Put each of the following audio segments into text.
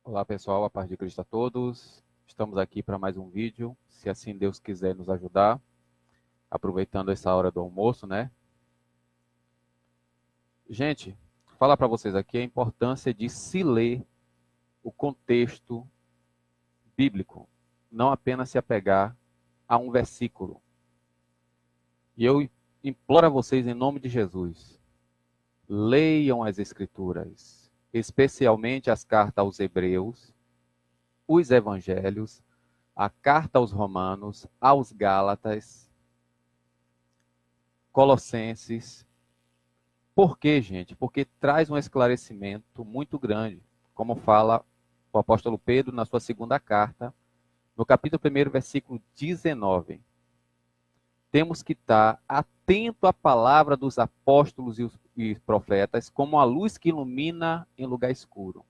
Olá pessoal, a paz de Cristo a todos. Estamos aqui para mais um vídeo, se assim Deus quiser nos ajudar, aproveitando essa hora do almoço, né? Gente, falar para vocês aqui a importância de se ler o contexto bíblico, não apenas se apegar a um versículo. E eu imploro a vocês em nome de Jesus, leiam as Escrituras, especialmente as cartas aos Hebreus, os Evangelhos, a carta aos Romanos, aos Gálatas, Colossenses. Por quê, gente? Porque traz um esclarecimento muito grande, como fala o apóstolo Pedro na sua segunda carta, no capítulo 1, versículo 19. Temos que estar atento à palavra dos apóstolos e profetas como a luz que ilumina em lugar escuro.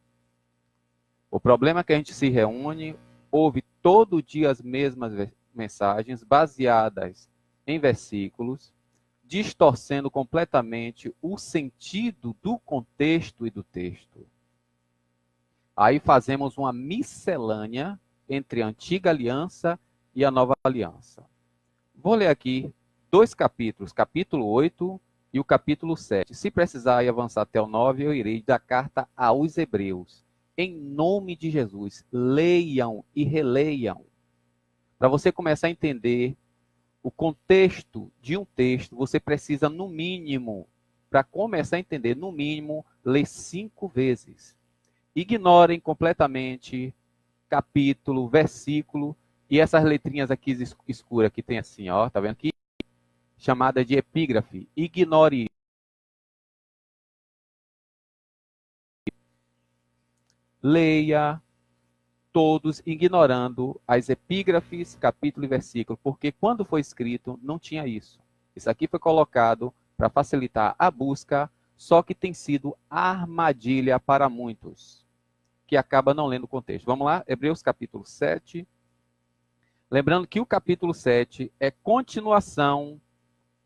O problema é que a gente se reúne, ouve todo dia as mesmas mensagens baseadas em versículos, distorcendo completamente o sentido do contexto e do texto. Aí fazemos uma miscelânea entre a antiga aliança e a nova aliança. Vou ler aqui dois capítulos, capítulo 8 e o capítulo 7. Se precisar ir avançar até o 9, eu irei da carta aos Hebreus. Em nome de Jesus, leiam e releiam. Para você começar a entender o contexto de um texto, você precisa, no mínimo, para começar a entender, no mínimo, ler 5 vezes. Ignorem completamente capítulo, versículo e essas letrinhas aqui escuras que tem assim, ó, tá vendo aqui? Chamada de epígrafe. Ignore. Leia todos ignorando as epígrafes, capítulo e versículo, porque quando foi escrito não tinha isso. Isso aqui foi colocado para facilitar a busca, só que tem sido armadilha para muitos, que acaba não lendo o contexto. Vamos lá, Hebreus capítulo 7. Lembrando que o capítulo 7 é continuação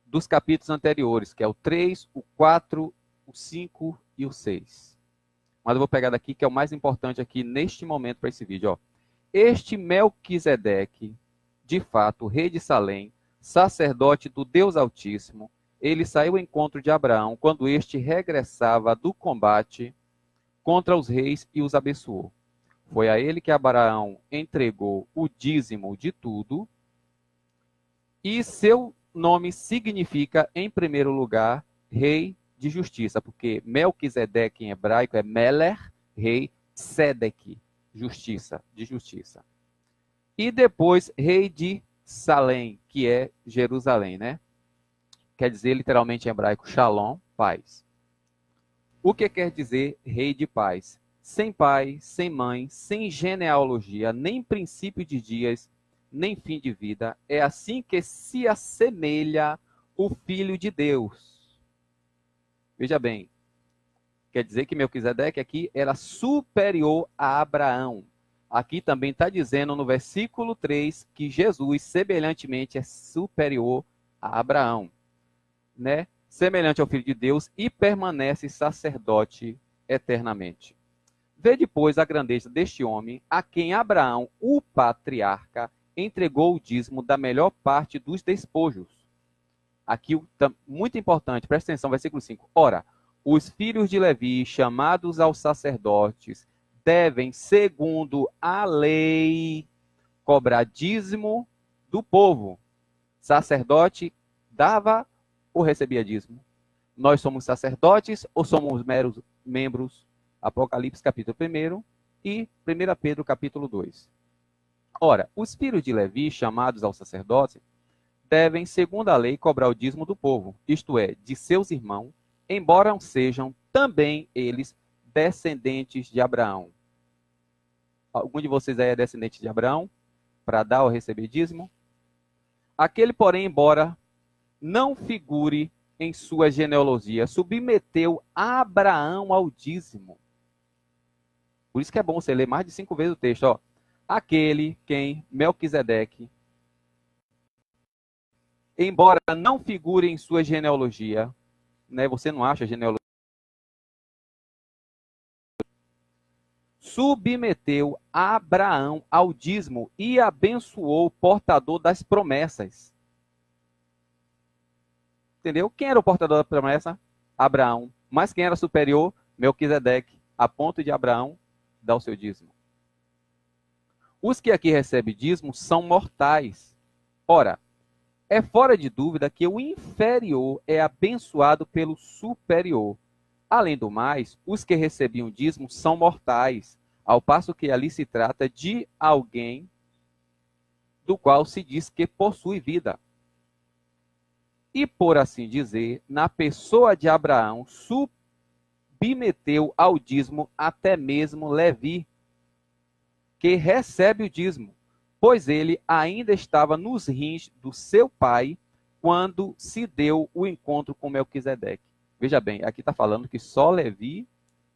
dos capítulos anteriores, que é o 3, o 4, o 5 e o 6. Mas eu vou pegar daqui, que é o mais importante aqui neste momento para esse vídeo. Ó. Este Melquisedeque, de fato, rei de Salém, sacerdote do Deus Altíssimo, ele saiu ao encontro de Abraão quando este regressava do combate contra os reis e os abençoou. Foi a ele que Abraão entregou o dízimo de tudo, e seu nome significa, em primeiro lugar, rei de justiça, porque Melquisedeque em hebraico é Meler, rei, Sedeque, justiça, de justiça. E depois, rei de Salém, que é Jerusalém, né? Quer dizer literalmente em hebraico Shalom, paz. O que quer dizer rei de paz? Sem pai, sem mãe, sem genealogia, nem princípio de dias, nem fim de vida. É assim que se assemelha o Filho de Deus. Veja bem, quer dizer que Melquisedeque aqui era superior a Abraão. Aqui também está dizendo no versículo 3 que Jesus, semelhantemente, é superior a Abraão, né? Semelhante ao Filho de Deus e permanece sacerdote eternamente. Vê depois a grandeza deste homem, a quem Abraão, o patriarca, entregou o dízimo da melhor parte dos despojos. Aqui, muito importante, presta atenção, versículo 5. Ora, os filhos de Levi, chamados aos sacerdotes, devem, segundo a lei, cobrar dízimo do povo. Sacerdote dava ou recebia dízimo? Nós somos sacerdotes ou somos meros membros? Apocalipse capítulo 1 e 1 Pedro capítulo 2. Ora, os filhos de Levi, chamados ao sacerdócio, devem, segundo a lei, cobrar o dízimo do povo, isto é, de seus irmãos, embora sejam também eles descendentes de Abraão. Algum de vocês aí é descendente de Abraão? Para dar ou receber dízimo? Aquele, porém, embora não figure em sua genealogia, submeteu Abraão ao dízimo. Por isso que é bom você ler mais de 5 vezes o texto. Ó. Aquele, quem, Melquisedeque, embora não figure em sua genealogia, né, você não acha genealogia, submeteu Abraão ao dízimo e abençoou o portador das promessas. Entendeu? Quem era o portador da promessa? Abraão. Mas quem era superior? Melquisedeque, a ponto de Abraão dar o seu dízimo. Os que aqui recebem dízimo são mortais. Ora, é fora de dúvida que o inferior é abençoado pelo superior. Além do mais, os que recebiam dízimo são mortais, ao passo que ali se trata de alguém do qual se diz que possui vida. E, por assim dizer, na pessoa de Abraão, submeteu ao dízimo até mesmo Levi, que recebe o dízimo, pois ele ainda estava nos rins do seu pai quando se deu o encontro com Melquisedeque. Veja bem, aqui está falando que só Levi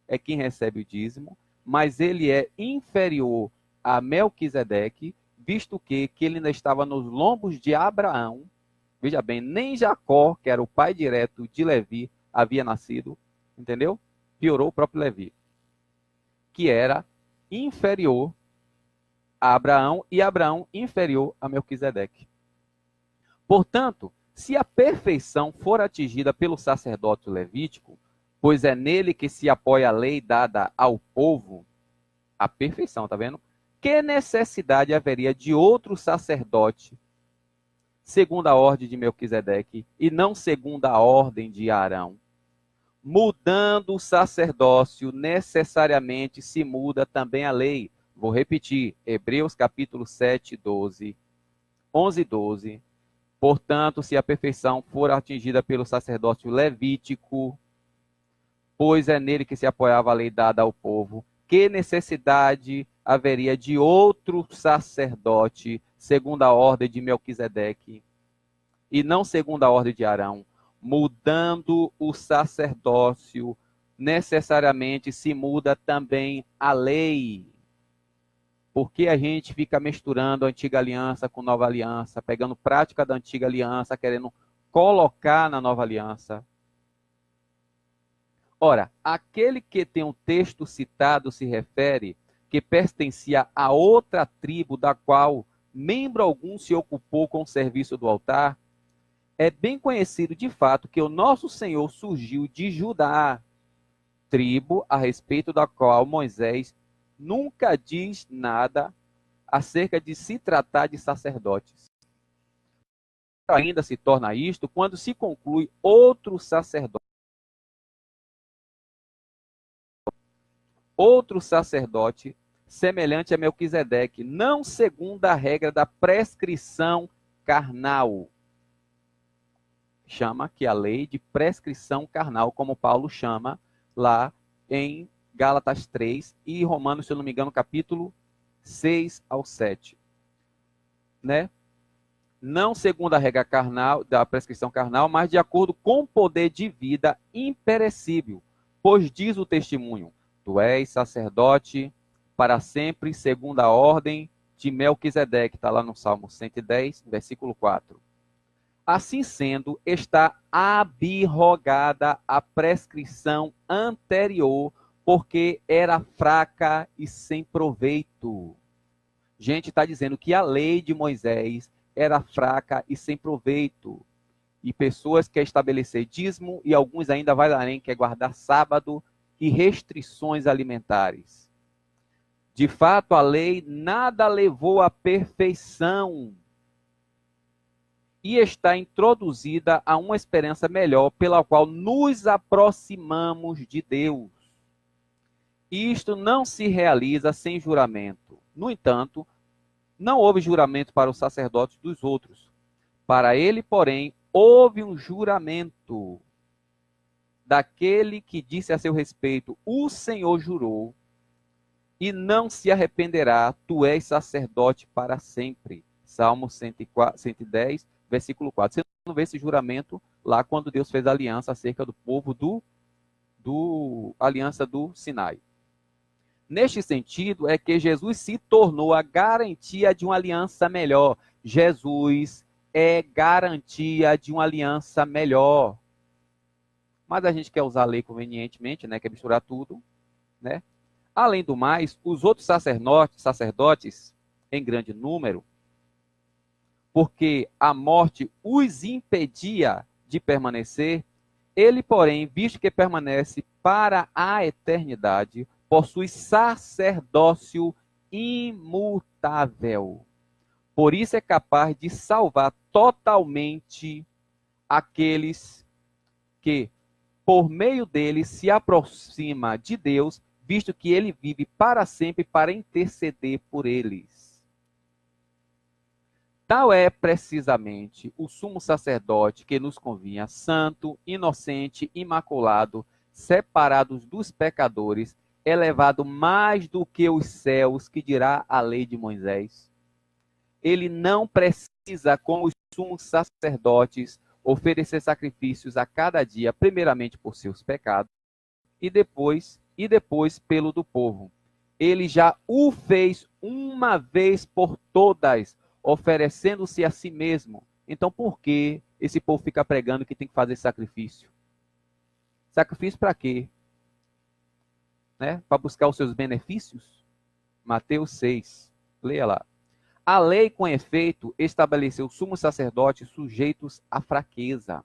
é quem recebe o dízimo, mas ele é inferior a Melquisedeque, visto que ele ainda estava nos lombos de Abraão. Veja bem, nem Jacó, que era o pai direto de Levi, havia nascido, entendeu? Piorou o próprio Levi, que era inferior a Abraão e Abraão inferior a Melquisedeque. Portanto, se a perfeição for atingida pelo sacerdócio levítico, pois é nele que se apoia a lei dada ao povo, a perfeição, tá vendo? Que necessidade haveria de outro sacerdote segundo a ordem de Melquisedeque e não segundo a ordem de Arão? Mudando o sacerdócio, necessariamente se muda também a lei. Vou repetir, Hebreus capítulo 7, 12, 11 e 12. Portanto, se a perfeição for atingida pelo sacerdócio levítico, pois é nele que se apoiava a lei dada ao povo, que necessidade haveria de outro sacerdote, segundo a ordem de Melquisedeque, e não segundo a ordem de Arão? Mudando o sacerdócio, necessariamente se muda também a lei. Porque a gente fica misturando a antiga aliança com nova aliança, pegando prática da antiga aliança, querendo colocar na nova aliança. Ora, aquele que tem um texto citado se refere que pertencia a outra tribo da qual membro algum se ocupou com o serviço do altar. É bem conhecido de fato que o nosso Senhor surgiu de Judá, tribo a respeito da qual Moisés nunca diz nada acerca de se tratar de sacerdotes. Ainda se torna isto quando se conclui outro sacerdote semelhante a Melquisedeque, não segundo a regra da prescrição carnal. Chama que a lei de prescrição carnal, como Paulo chama lá em Gálatas 3 e Romanos, se eu não me engano, capítulo 6 ao 7. Né? Não segundo a regra carnal, da prescrição carnal, mas de acordo com o poder de vida imperecível. Pois diz o testemunho, tu és sacerdote para sempre, segundo a ordem de Melquisedeque, está lá no Salmo 110, versículo 4. Assim sendo, está abrogada a prescrição anterior, porque era fraca e sem proveito. Gente, está dizendo que a lei de Moisés era fraca e sem proveito. E pessoas querem estabelecer dízimo e alguns ainda vai além, quer guardar sábado e restrições alimentares. De fato, a lei nada levou à perfeição e está introduzida a uma esperança melhor pela qual nos aproximamos de Deus. Isto não se realiza sem juramento. No entanto, não houve juramento para os sacerdotes dos outros. Para ele, porém, houve um juramento daquele que disse a seu respeito, o Senhor jurou, e não se arrependerá, tu és sacerdote para sempre. Salmo 110, versículo 4. Você não vê esse juramento lá quando Deus fez a aliança acerca do povo do aliança do Sinai. Neste sentido, é que Jesus se tornou a garantia de uma aliança melhor. Jesus é garantia de uma aliança melhor. Mas a gente quer usar a lei convenientemente, né? Quer misturar tudo, né? Além do mais, os outros sacerdotes em grande número, porque a morte os impedia de permanecer, ele, porém, visto que permanece para a eternidade, possui sacerdócio imutável. Por isso é capaz de salvar totalmente aqueles que, por meio dele, se aproxima de Deus, visto que ele vive para sempre para interceder por eles. Tal é precisamente o sumo sacerdote que nos convinha, santo, inocente, imaculado, separados dos pecadores, elevado mais do que os céus, que dirá a lei de Moisés. Ele não precisa, como os sumos sacerdotes, oferecer sacrifícios a cada dia, primeiramente por seus pecados, e depois pelo do povo. Ele já o fez uma vez por todas, oferecendo-se a si mesmo. Então, por que esse povo fica pregando que tem que fazer sacrifício? Sacrifício para quê? Né? Para buscar os seus benefícios? Mateus 6, leia lá. A lei, com efeito, estabeleceu sumos sacerdotes sujeitos à fraqueza.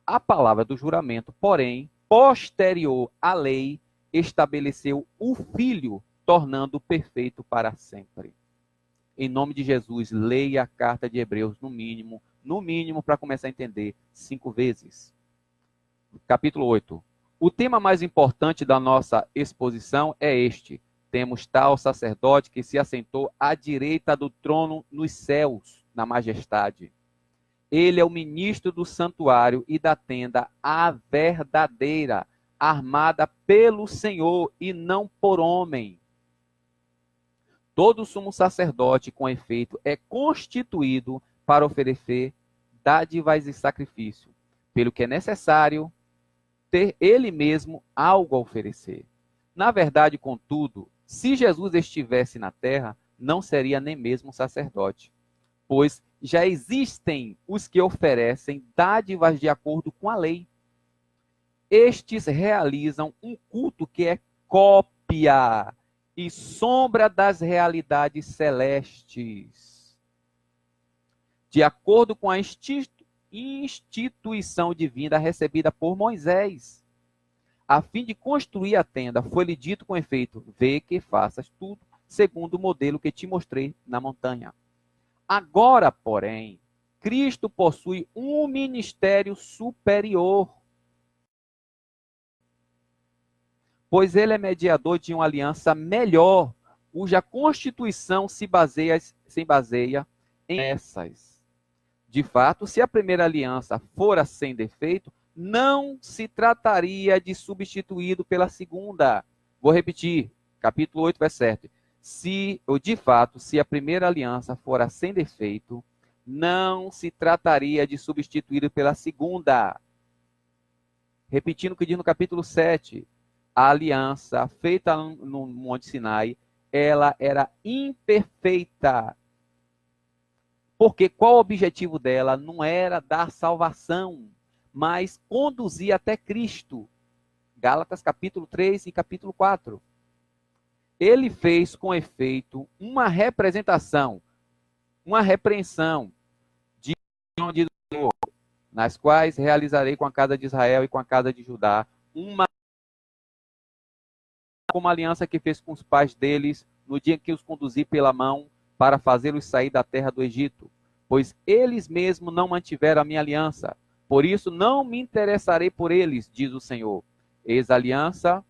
A palavra do juramento, porém, posterior à lei, estabeleceu o Filho, tornando-o perfeito para sempre. Em nome de Jesus, leia a carta de Hebreus, no mínimo, para começar a entender, 5 vezes. Capítulo 8. O tema mais importante da nossa exposição é este. Temos tal sacerdote que se assentou à direita do trono nos céus, na majestade. Ele é o ministro do santuário e da tenda, a verdadeira, armada pelo Senhor e não por homem. Todo sumo sacerdote, com efeito, é constituído para oferecer dádivas e sacrifício, pelo que é necessário ter ele mesmo algo a oferecer. Na verdade, contudo, se Jesus estivesse na terra, não seria nem mesmo sacerdote, pois já existem os que oferecem dádivas de acordo com a lei. Estes realizam um culto que é cópia e sombra das realidades celestes. De acordo com a instituição divina recebida por Moisés, a fim de construir a tenda, foi-lhe dito com efeito: vê que faças tudo segundo o modelo que te mostrei na montanha. Agora, porém, Cristo possui um ministério superior, pois ele é mediador de uma aliança melhor, cuja constituição se baseia em essas. De fato, se a primeira aliança fora sem defeito, não se trataria de substituído pela segunda. Vou repetir, capítulo 8, verso 7. De fato, se a primeira aliança fora sem defeito, não se trataria de substituído pela segunda. Repetindo o que diz no capítulo 7. A aliança feita no Monte Sinai, ela era imperfeita. Porque qual o objetivo dela? Não era dar salvação, mas conduzir até Cristo. Gálatas capítulo 3 e capítulo 4. Ele fez com efeito uma representação, uma repreensão de do Senhor, nas quais realizarei com a casa de Israel e com a casa de Judá uma como a aliança que fez com os pais deles no dia em que os conduzi pela mão para fazê-los sair da terra do Egito, pois eles mesmos não mantiveram a minha aliança. Por isso não me interessarei por eles, diz o Senhor. Eis a aliança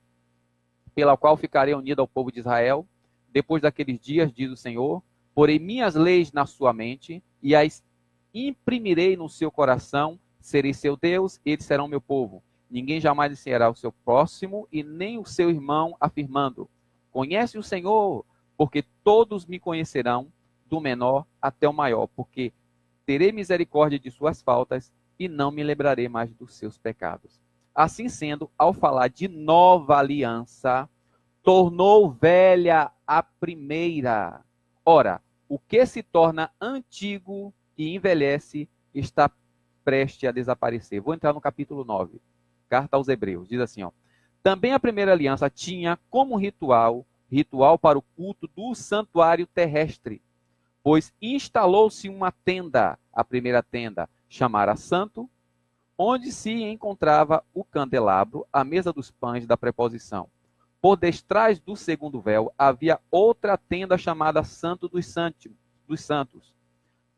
pela qual ficarei unido ao povo de Israel. Depois daqueles dias, diz o Senhor, porei minhas leis na sua mente e as imprimirei no seu coração. Serei seu Deus, eles serão meu povo. Ninguém jamais ensinará o seu próximo e nem o seu irmão, afirmando: conhece o Senhor, porque todos me conhecerão, do menor até o maior, porque terei misericórdia de suas faltas e não me lembrarei mais dos seus pecados. Assim sendo, ao falar de nova aliança, tornou velha a primeira. Ora, o que se torna antigo e envelhece está prestes a desaparecer. Vou entrar no capítulo 9, carta aos Hebreus. Diz assim, ó: também a primeira aliança tinha como ritual ritual para o culto do santuário terrestre, pois instalou-se uma tenda, a primeira tenda, chamada Santo, onde se encontrava o candelabro, a mesa dos pães da preposição. Por detrás do segundo véu havia outra tenda chamada Santo dos Santos,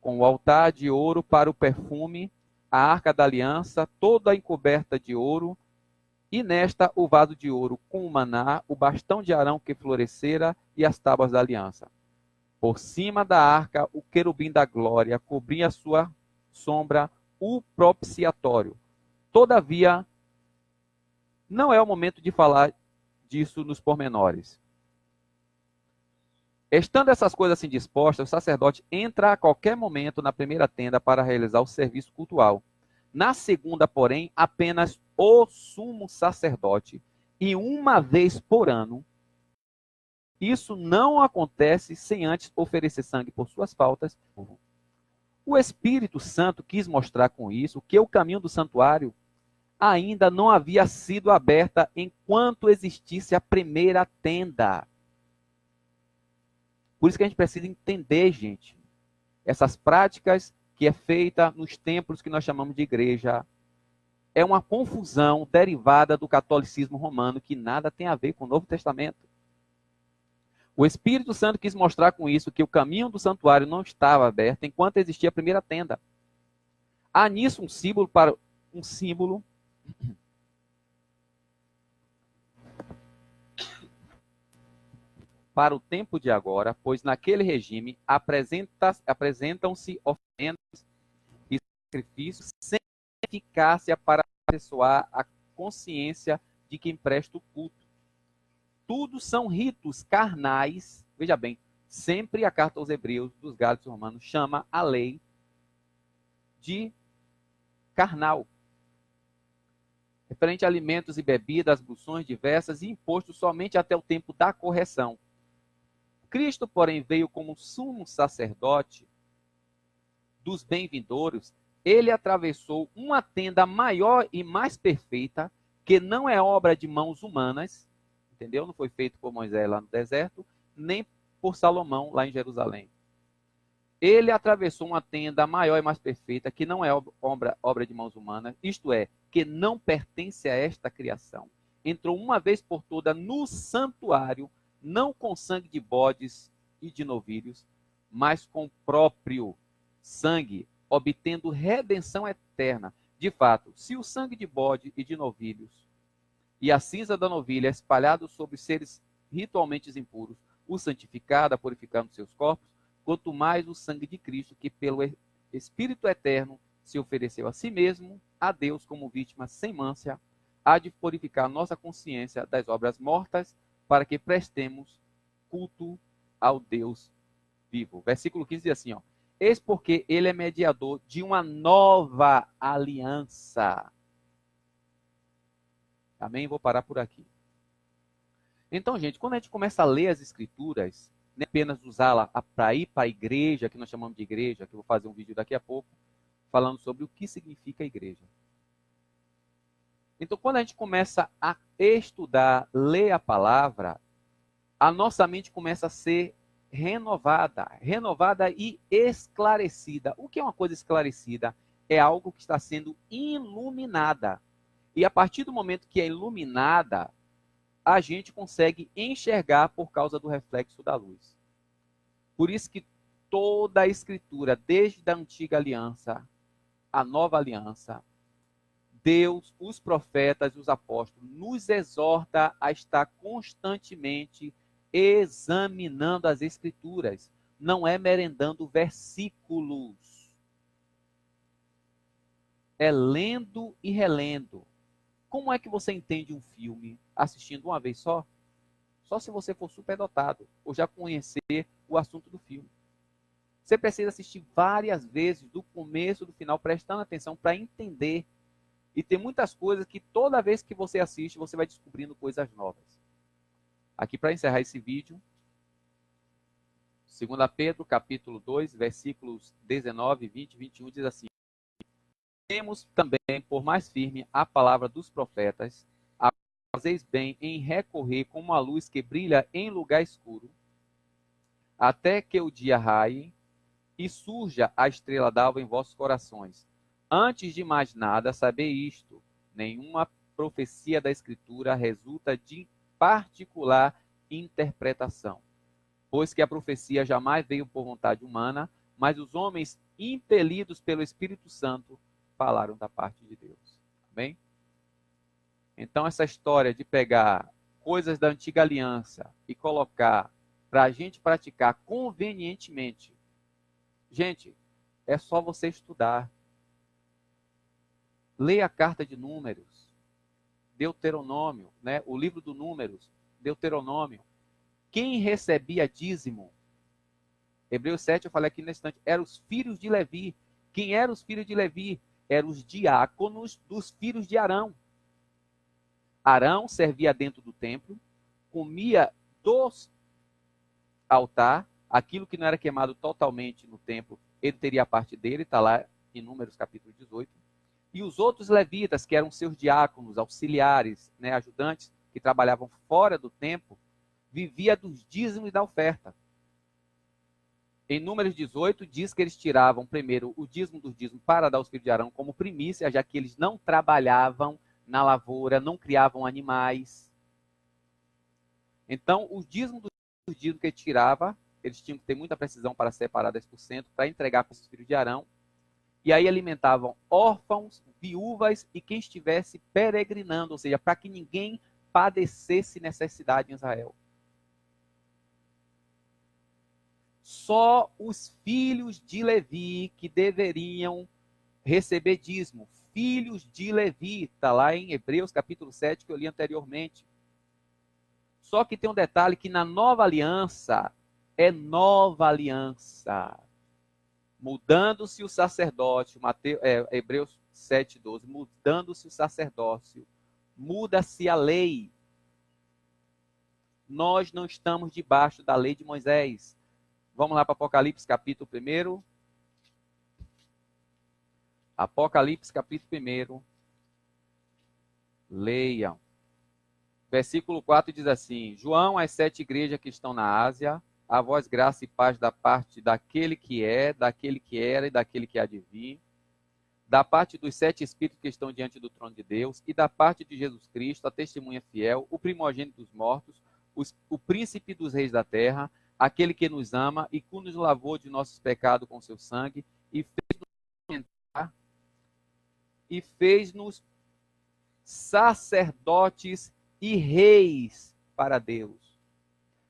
com o altar de ouro para o perfume, a arca da aliança, toda encoberta de ouro, e nesta o vaso de ouro com o maná, o bastão de Arão que florescera e as tábuas da aliança. Por cima da arca, o querubim da glória cobria a sua sombra, o propiciatório. Todavia, não é o momento de falar disso nos pormenores. Estando essas coisas assim dispostas, o sacerdote entra a qualquer momento na primeira tenda para realizar o serviço cultual. Na segunda, porém, apenas o sumo sacerdote, e uma vez por ano. Isso não acontece sem antes oferecer sangue por suas faltas. O Espírito Santo quis mostrar com isso que o caminho do santuário ainda não havia sido aberta enquanto existisse a primeira tenda. Por isso que a gente precisa entender, gente, essas práticas que é feita nos templos que nós chamamos de igreja, é uma confusão derivada do catolicismo romano que nada tem a ver com o Novo Testamento. O Espírito Santo quis mostrar com isso que o caminho do santuário não estava aberto enquanto existia a primeira tenda. Há nisso um símbolo para o tempo de agora, pois naquele regime apresentam-se oferendas e sacrifícios sem eficácia para apessoar a consciência de quem presta o culto. Tudo são ritos carnais. Veja bem, sempre a carta aos Hebreus dos Gálatas Romanos chama a lei de carnal. Referente a alimentos e bebidas, abluções diversas e impostos somente até o tempo da correção. Cristo, porém, veio como sumo sacerdote dos bem-vindouros. Ele atravessou uma tenda maior e mais perfeita, que não é obra de mãos humanas, entendeu? Não foi feito por Moisés lá no deserto, nem por Salomão lá em Jerusalém. Ele atravessou uma tenda maior e mais perfeita, que não é obra de mãos humanas, isto é, que não pertence a esta criação. Entrou uma vez por toda no santuário, não com sangue de bodes e de novilhos, mas com o próprio sangue, obtendo redenção eterna. De fato, se o sangue de bode e de novilhos e a cinza da novilha espalhados sobre seres ritualmente impuros, o santificada, purificando seus corpos, quanto mais o sangue de Cristo, que pelo Espírito Eterno se ofereceu a si mesmo, a Deus como vítima sem mancha, há de purificar nossa consciência das obras mortas, para que prestemos culto ao Deus vivo. Versículo 15 diz assim, ó: eis porque ele é mediador de uma nova aliança. Amém? Vou parar por aqui. Então, gente, quando a gente começa a ler as Escrituras, não é apenas usá-la para ir para a igreja, que nós chamamos de igreja, que eu vou fazer um vídeo daqui a pouco, falando sobre o que significa a igreja. Então, quando a gente começa a estudar, ler a palavra, a nossa mente começa a ser renovada e esclarecida. O que é uma coisa esclarecida? É algo que está sendo iluminada. E a partir do momento que é iluminada, a gente consegue enxergar por causa do reflexo da luz. Por isso que toda a Escritura, desde a antiga aliança, a nova aliança, Deus, os profetas e os apóstolos nos exorta a estar constantemente examinando as Escrituras. Não é merendando versículos. É lendo e relendo. Como é que você entende um filme assistindo uma vez só? Só se você for superdotado ou já conhecer o assunto do filme. Você precisa assistir várias vezes, do começo ao final, prestando atenção para entender. E tem muitas coisas que toda vez que você assiste, você vai descobrindo coisas novas. Aqui para encerrar esse vídeo, 2 Pedro, capítulo 2, versículos 19, 20 e 21, diz assim: temos também por mais firme a palavra dos profetas, a fazeis bem em recorrer como a luz que brilha em lugar escuro, até que o dia raie e surja a estrela d'alva em vossos corações. Antes de mais nada, sabei isto: nenhuma profecia da Escritura resulta de particular interpretação, pois que a profecia jamais veio por vontade humana, mas os homens, impelidos pelo Espírito Santo, falaram da parte de Deus. Amém? Então, essa história de pegar coisas da antiga aliança e colocar para a gente praticar convenientemente, gente, é só você estudar. Leia a carta de Números, Deuteronômio, né? O livro do Números, Deuteronômio. Quem recebia dízimo? Hebreus 7, eu falei aqui nesse instante, eram os filhos de Levi. Quem eram os filhos de Levi? Eram os diáconos dos filhos de Arão. Arão servia dentro do templo, comia dos altar, aquilo que não era queimado totalmente no templo, ele teria a parte dele, está lá em Números capítulo 18. E os outros levitas, que eram seus diáconos, auxiliares, né, ajudantes, que trabalhavam fora do templo, vivia dos dízimos e da oferta. Em Números 18, diz que eles tiravam primeiro o dízimo dos dízimos para dar aos filhos de Arão como primícia, já que eles não trabalhavam na lavoura, não criavam animais. Então, o dízimo dos dízimos que ele tirava, eles tinham que ter muita precisão para separar 10%, para entregar para os filhos de Arão. E aí alimentavam órfãos, viúvas e quem estivesse peregrinando, ou seja, para que ninguém padecesse necessidade em Israel. Só os filhos de Levi que deveriam receber dízimo. Filhos de Levi, está lá em Hebreus capítulo 7, que eu li anteriormente. Só que tem um detalhe que na nova aliança, é nova aliança. Mudando-se o sacerdócio, Hebreus 7,12, mudando-se o sacerdócio, muda-se a lei. Nós não estamos debaixo da lei de Moisés. Vamos lá para Apocalipse capítulo 1. Apocalipse capítulo 1. Leiam. Versículo 4 diz assim: João, às 7 igrejas que estão na Ásia, a vós graça e paz da parte daquele que é, daquele que era e daquele que há de vir, da parte dos 7 espíritos que estão diante do trono de Deus e da parte de Jesus Cristo, a testemunha fiel, o primogênito dos mortos, o príncipe dos reis da terra, aquele que nos ama e que nos lavou de nossos pecados com seu sangue e fez-nos sacerdotes e reis para Deus.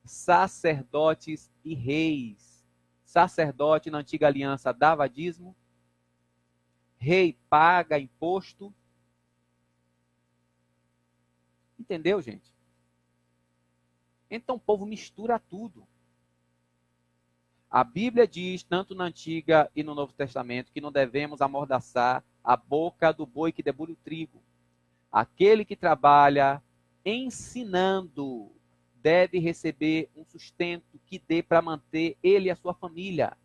Sacerdotes e reis. Sacerdote na antiga aliança dava dízimo, rei paga imposto. Entendeu, gente? Então o povo mistura tudo. A Bíblia diz, tanto na Antiga e no Novo Testamento, que não devemos amordaçar a boca do boi que debulha o trigo. Aquele que trabalha ensinando deve receber um sustento que dê para manter ele e a sua família.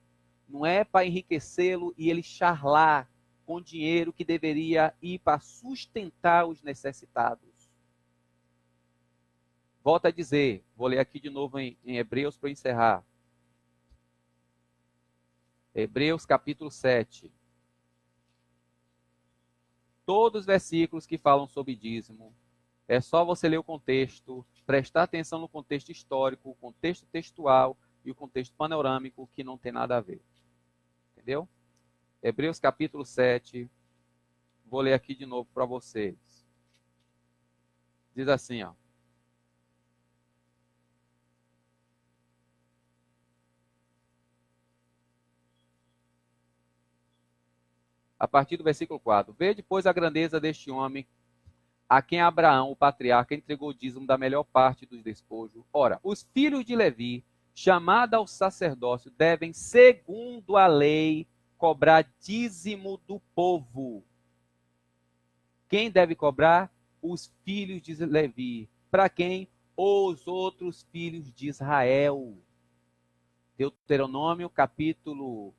Não é para enriquecê-lo e ele charlar com dinheiro que deveria ir para sustentar os necessitados. Volto a dizer, vou ler aqui de novo em Hebreus para encerrar. Hebreus capítulo 7. Todos os versículos que falam sobre dízimo, é só você ler o contexto, prestar atenção no contexto histórico, o contexto textual e o contexto panorâmico, que não tem nada a ver. Entendeu? Hebreus capítulo 7, vou ler aqui de novo para vocês. Diz assim, ó. A partir do versículo 4. Vede, pois, a grandeza deste homem, a quem Abraão, o patriarca, entregou o dízimo da melhor parte dos despojos. Ora, os filhos de Levi, chamados ao sacerdócio, devem, segundo a lei, cobrar dízimo do povo. Quem deve cobrar? Os filhos de Levi. Para quem? Os outros filhos de Israel. Deuteronômio capítulo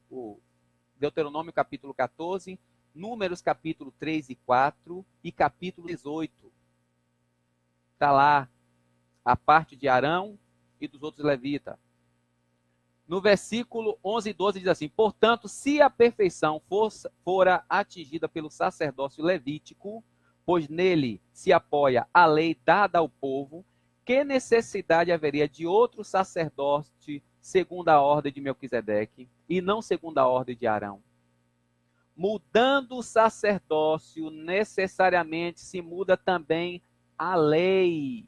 14, Números capítulo 3 e 4 e capítulo 18. está lá a parte de Arão e dos outros levitas. No versículo 11 e 12 diz assim: portanto, se a perfeição fora atingida pelo sacerdócio levítico, pois nele se apoia a lei dada ao povo, que necessidade haveria de outro sacerdote segundo a ordem de Melquisedeque e não segundo a ordem de Arão? Mudando o sacerdócio, necessariamente se muda também a lei.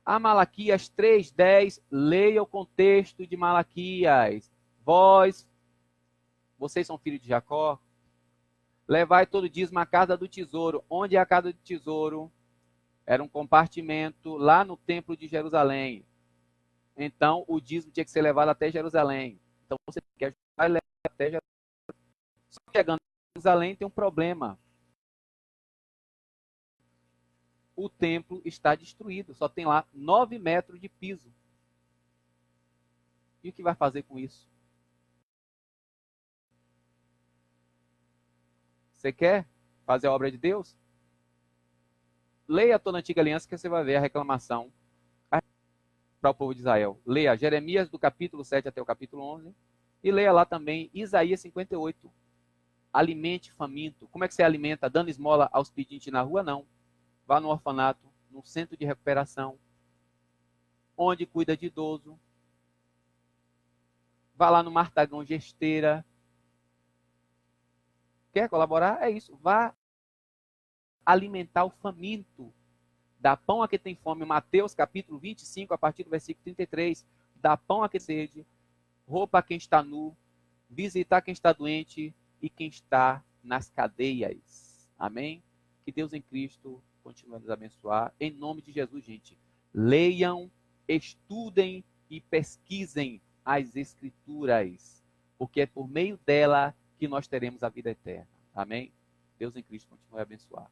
A Malaquias 3:10, leia o contexto de Malaquias. Vocês são filhos de Jacó, levai todo dízimo à casa do tesouro. Onde é a casa do tesouro? Era um compartimento lá no templo de Jerusalém. Então, o dízimo tinha que ser levado até Jerusalém. Então, você quer levar até Jerusalém. Só que chegando em Jerusalém tem um problema. O templo está destruído. Só tem lá 9 metros de piso. E o que vai fazer com isso? Você quer fazer a obra de Deus? Leia toda a Antiga Aliança que você vai ver a reclamação para o povo de Israel. Leia Jeremias do capítulo 7 até o capítulo 11 e leia lá também Isaías 58. Alimente faminto. Como é que você alimenta? Dando esmola aos pedintes na rua? Não. Vá no orfanato, no centro de recuperação, onde cuida de idoso. Vá lá no Martagão Gesteira. Quer colaborar? É isso. Vá alimentar o faminto. Dá pão a quem tem fome. Mateus capítulo 25, a partir do versículo 33. Dá pão a quem tem sede, roupa a quem está nu, visitar quem está doente e quem está nas cadeias. Amém? Que Deus em Cristo continue a nos abençoar. Em nome de Jesus, gente. Leiam, estudem e pesquisem as Escrituras, porque é por meio dela que nós teremos a vida eterna. Amém? Deus em Cristo continue a abençoar.